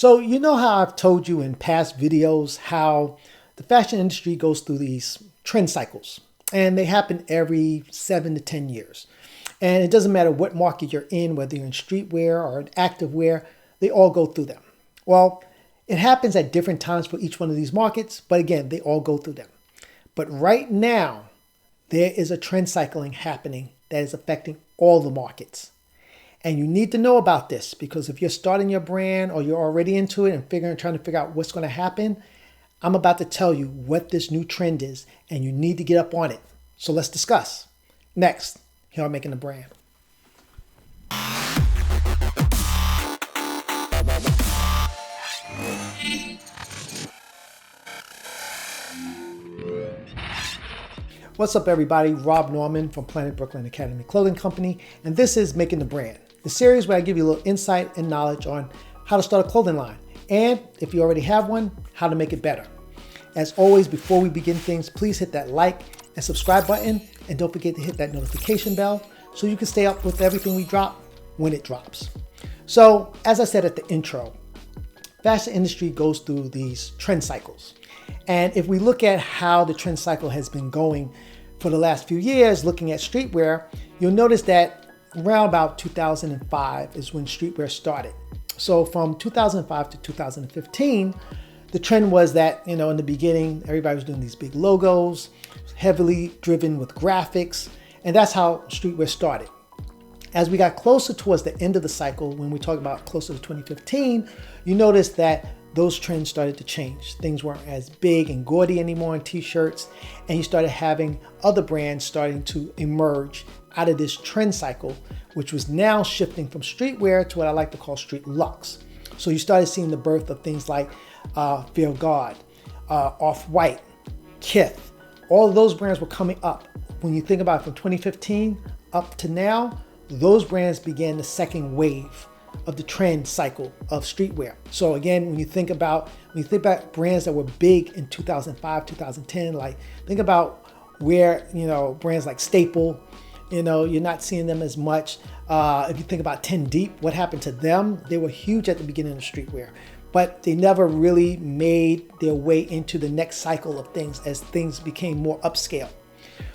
So you know how I've told you in past videos how the fashion industry goes through these trend cycles, and they happen every 7 to 10 years. And it doesn't matter what market you're in, whether you're in streetwear or activewear, they all go through them. Well, it happens at different times for each one of these markets, but again, they all go through them. But right now, there is a trend cycling happening that is affecting all the markets. And you need to know about this because if you're starting your brand or you're already into it and trying to figure out what's going to happen, I'm about to tell you what this new trend is and you need to get up on it. So let's discuss. Next, here on Making the Brand. What's up, everybody? Rob Norman from Planet Brooklyn Academy Clothing Company, and this is Making the Brand, the series where I give you a little insight and knowledge on how to start a clothing line, and if you already have one, how to make it better. As always, before we begin things, please hit that like and subscribe button, and don't forget to hit that notification bell so you can stay up with everything we drop when it drops. So, as I said at the intro, fashion industry goes through these trend cycles. And if we look at how the trend cycle has been going for the last few years, looking at streetwear, you'll notice that around about 2005 is when streetwear started. So from 2005 to 2015, the trend was that, in the beginning, everybody was doing these big logos, heavily driven with graphics, and that's how streetwear started. As we got closer towards the end of the cycle, when we talk about closer to 2015, you notice that those trends started to change. Things weren't as big and gaudy anymore in t-shirts, and you started having other brands starting to emerge out of this trend cycle, which was now shifting from streetwear to what I like to call street luxe. So you started seeing the birth of things like Fear God, Off-White, Kith. All of those brands were coming up. When you think about it, from 2015 up to now, those brands began the second wave of the trend cycle of streetwear. So again, when you think about brands that were big in 2005, 2010, think about where, brands like Staple, you're not seeing them as much. If you think about 10 Deep, what happened to them? They were huge at the beginning of streetwear, but they never really made their way into the next cycle of things as things became more upscale.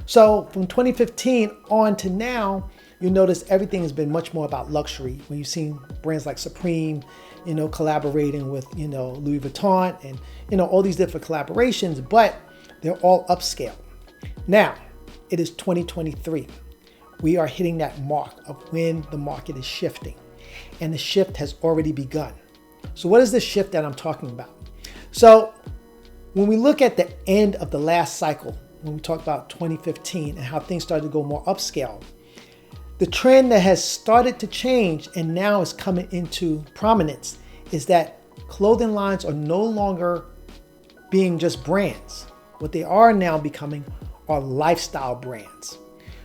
So from 2015 on to now, you notice everything has been much more about luxury. When you've seen brands like Supreme, collaborating with, Louis Vuitton and, all these different collaborations, but they're all upscale. Now, it is 2023. We are hitting that mark of when the market is shifting, and the shift has already begun. So what is this shift that I'm talking about? So when we look at the end of the last cycle, when we talk about 2015 and how things started to go more upscale, the trend that has started to change and now is coming into prominence is that clothing lines are no longer being just brands. What they are now becoming are lifestyle brands.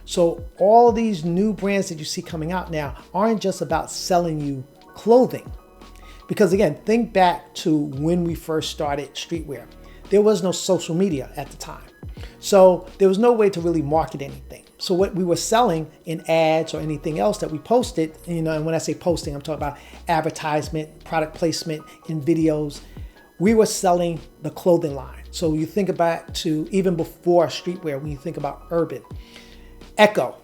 So all these new brands that you see coming out now aren't just about selling you clothing. Because again, think back to when we first started streetwear. There was no social media at the time. So there was no way to really market anything. So what we were selling in ads or anything else that we posted, and when I say posting, I'm talking about advertisement, product placement in videos. We were selling the clothing line. So you think about to even before streetwear, when you think about urban. Echo.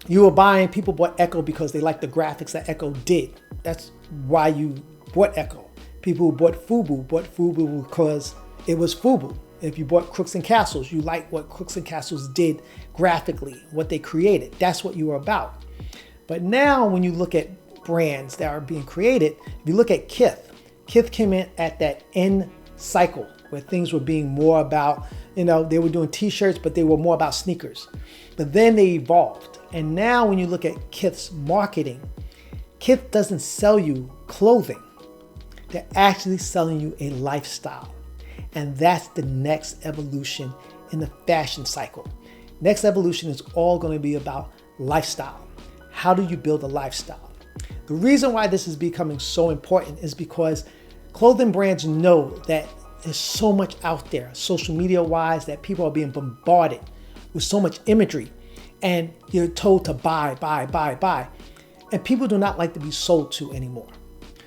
People bought Echo because they liked the graphics that Echo did. That's why you bought Echo. People who bought FUBU because it was FUBU. If you bought Crooks and Castles, you like what Crooks and Castles did graphically, what they created. That's what you were about. But now when you look at brands that are being created, if you look at Kith came in at that end cycle where things were being more about, they were doing t-shirts, but they were more about sneakers. But then they evolved. And now when you look at Kith's marketing, Kith doesn't sell you clothing. They're actually selling you a lifestyle. And that's the next evolution in the fashion cycle. Next evolution is all going to be about lifestyle. How do you build a lifestyle? The reason why this is becoming so important is because clothing brands know that there's so much out there, social media wise, that people are being bombarded with so much imagery, and you're told to buy. And people do not like to be sold to anymore.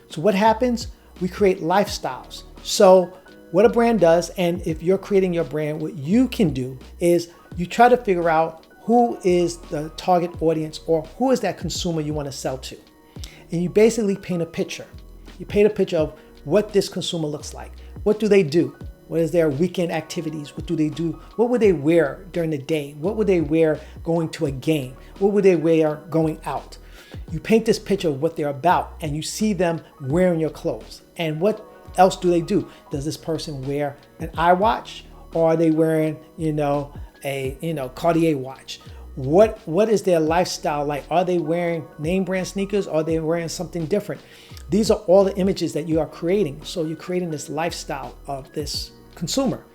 So what happens? we create lifestyles. So what a brand does, and if you're creating your brand, what you can do is you try to figure out who is the target audience or who is that consumer you want to sell to. And you basically paint a picture. You paint a picture of what this consumer looks like. What do they do? What is their weekend activities? What do they do? What would they wear during the day? What would they wear going to a game? What would they wear going out? You paint this picture of what they're about, and you see them wearing your clothes. And what else do they do? Does this person wear an iWatch, or are they wearing, a Cartier watch? What is their lifestyle like? Are they wearing name brand sneakers? Or are they wearing something different? These are all the images that you are creating. So you're creating this lifestyle of this consumer,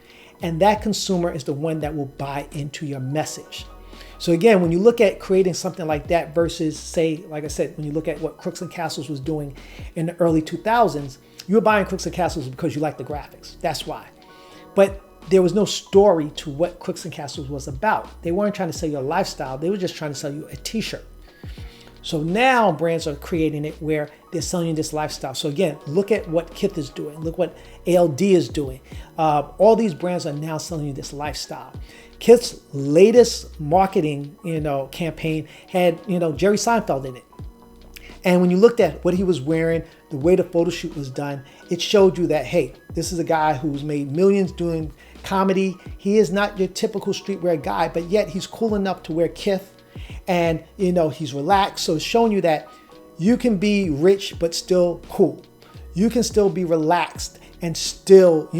and that consumer is the one that will buy into your message. So again, when you look at creating something like that versus, say, like I said, when you look at what Crooks and Castles was doing in the early 2000s, you were buying Crooks and Castles because you liked the graphics. That's why. But there was no story to what Crooks and Castles was about. They weren't trying to sell you a lifestyle. They were just trying to sell you a t-shirt. So now brands are creating it where they're selling you this lifestyle. So again, look at what Kith is doing. Look what ALD is doing. All these brands are now selling you this lifestyle. Kith's latest marketing, campaign had, Jerry Seinfeld in it. And when you looked at what he was wearing, the way the photo shoot was done, it showed you that, hey, this is a guy who's made millions doing comedy. He is not your typical streetwear guy, but yet he's cool enough to wear Kith. And, he's relaxed. So it's showing you that you can be rich, but still cool. You can still be relaxed and still,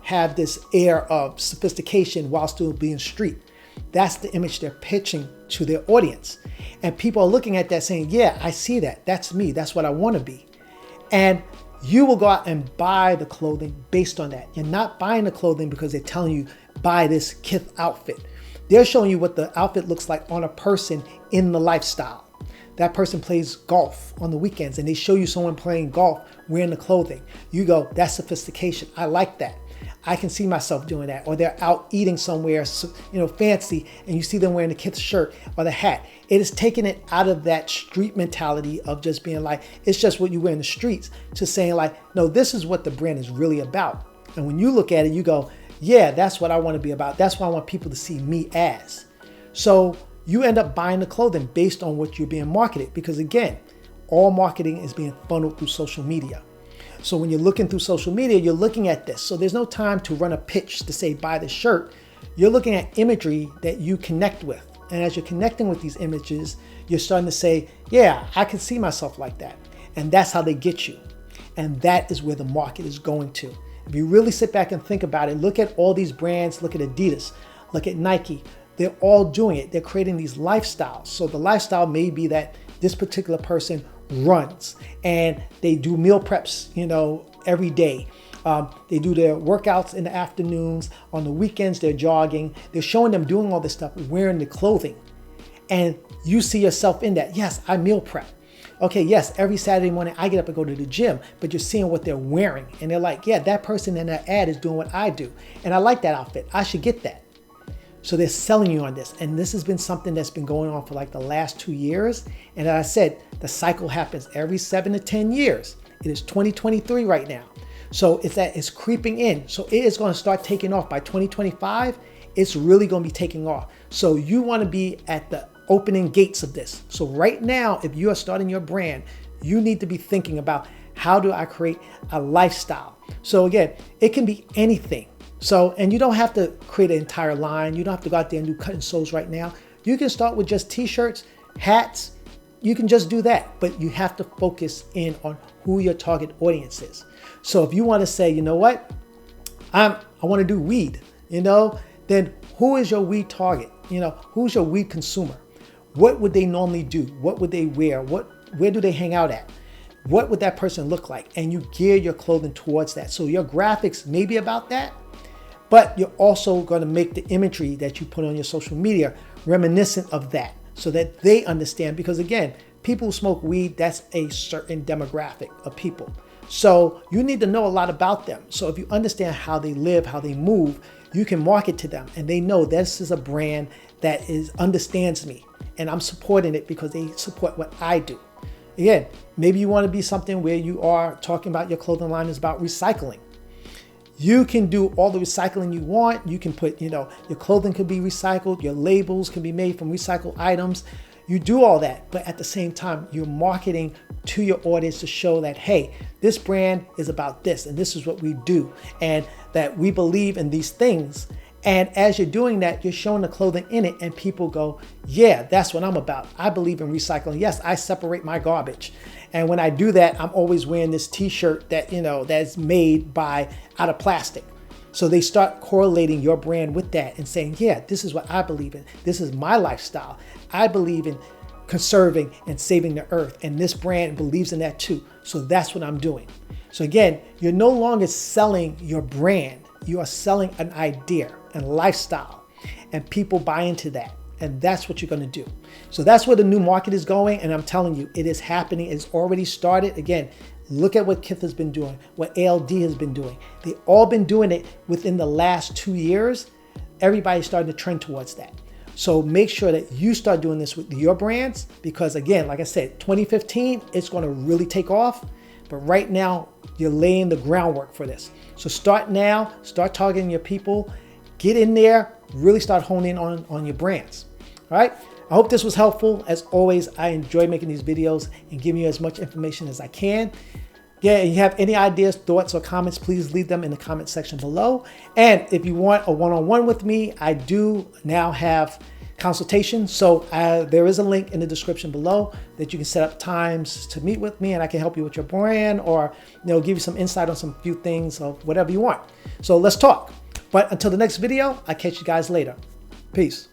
have this air of sophistication while still being street. That's the image they're pitching to their audience. And people are looking at that saying, yeah, I see that. That's me. That's what I want to be. And you will go out and buy the clothing based on that. You're not buying the clothing because they're telling you, buy this Kith outfit. They're showing you what the outfit looks like on a person in the lifestyle. That person plays golf on the weekends and they show you someone playing golf wearing the clothing. You go, that's sophistication. I like that. I can see myself doing that. Or they're out eating somewhere, fancy, and you see them wearing the Kith shirt or the hat. It is taking it out of that street mentality of just being like, it's just what you wear in the streets, to saying like, no, this is what the brand is really about. And when you look at it, you go, yeah, that's what I want to be about. That's what I want people to see me as. So you end up buying the clothing based on what you're being marketed. Because again, all marketing is being funneled through social media. So when you're looking through social media, you're looking at this. So there's no time to run a pitch to say, buy this shirt. You're looking at imagery that you connect with. And as you're connecting with these images, you're starting to say, yeah, I can see myself like that. And that's how they get you. And that is where the market is going to. If you really sit back and think about it, look at all these brands, look at Adidas, look at Nike. They're all doing it. They're creating these lifestyles. So the lifestyle may be that this particular person runs and they do meal preps, every day. They do their workouts in the afternoons. On the weekends, they're jogging. They're showing them doing all this stuff, wearing the clothing. And you see yourself in that. Yes, I meal prep. Okay, yes, every Saturday morning I get up and go to the gym, but you're seeing what they're wearing. And they're like, yeah, that person in that ad is doing what I do. And I like that outfit. I should get that. So they're selling you on this. And this has been something that's been going on for like the last 2 years. And as I said, the cycle happens every 7 to 10 years. It is 2023 right now. So it's creeping in. So it is going to start taking off by 2025. It's really going to be taking off. So you want to be at the opening gates of this. So right now, if you are starting your brand, you need to be thinking about, how do I create a lifestyle? So again, it can be anything. So, and you don't have to create an entire line. You don't have to go out there and do cut and sews right now. You can start with just t-shirts, hats. You can just do that, but you have to focus in on who your target audience is. So if you want to say, you know what, I want to do weed, then who is your weed target? Who's your weed consumer? What would they normally do? What would they wear? Where do they hang out at? What would that person look like? And you gear your clothing towards that. So your graphics may be about that, but you're also going to make the imagery that you put on your social media reminiscent of that, so that they understand. Because again, people who smoke weed, that's a certain demographic of people. So you need to know a lot about them. So if you understand how they live, how they move, you can market to them, and they know this is a brand that understands me, and I'm supporting it because they support what I do. Again, maybe you want to be something where you are talking about your clothing line is about recycling. You can do all the recycling you want. You can put, your clothing could be recycled. Your labels can be made from recycled items. You do all that, but at the same time, you're marketing to your audience to show that, hey, this brand is about this, and this is what we do, and that we believe in these things. And as you're doing that, you're showing the clothing in it, and people go, yeah, that's what I'm about. I believe in recycling. Yes, I separate my garbage. And when I do that, I'm always wearing this t-shirt that, that's made out of plastic. So they start correlating your brand with that and saying, yeah, this is what I believe in. This is my lifestyle. I believe in conserving and saving the earth. And this brand believes in that too. So that's what I'm doing. So again, you're no longer selling your brand. You are selling an idea and lifestyle, and people buy into that. And that's what you're going to do. So that's where the new market is going. And I'm telling you, it is happening. It's already started. Again, look at what Kith has been doing, what ALD has been doing. They've all been doing it within the last 2 years. Everybody's starting to trend towards that. So make sure that you start doing this with your brands, because again, like I said, 2015, it's going to really take off. But right now, you're laying the groundwork for this. So start now, start targeting your people, get in there, really start honing on your brands. All right. I hope this was helpful. As always, I enjoy making these videos and giving you as much information as I can. Yeah, if you have any ideas, thoughts, or comments, please leave them in the comment section below. And if you want a one-on-one with me, I do now have consultation. So there is a link in the description below that you can set up times to meet with me, and I can help you with your brand, or give you some insight on some few things of whatever you want. So let's talk. But until the next video, I'll catch you guys later. Peace.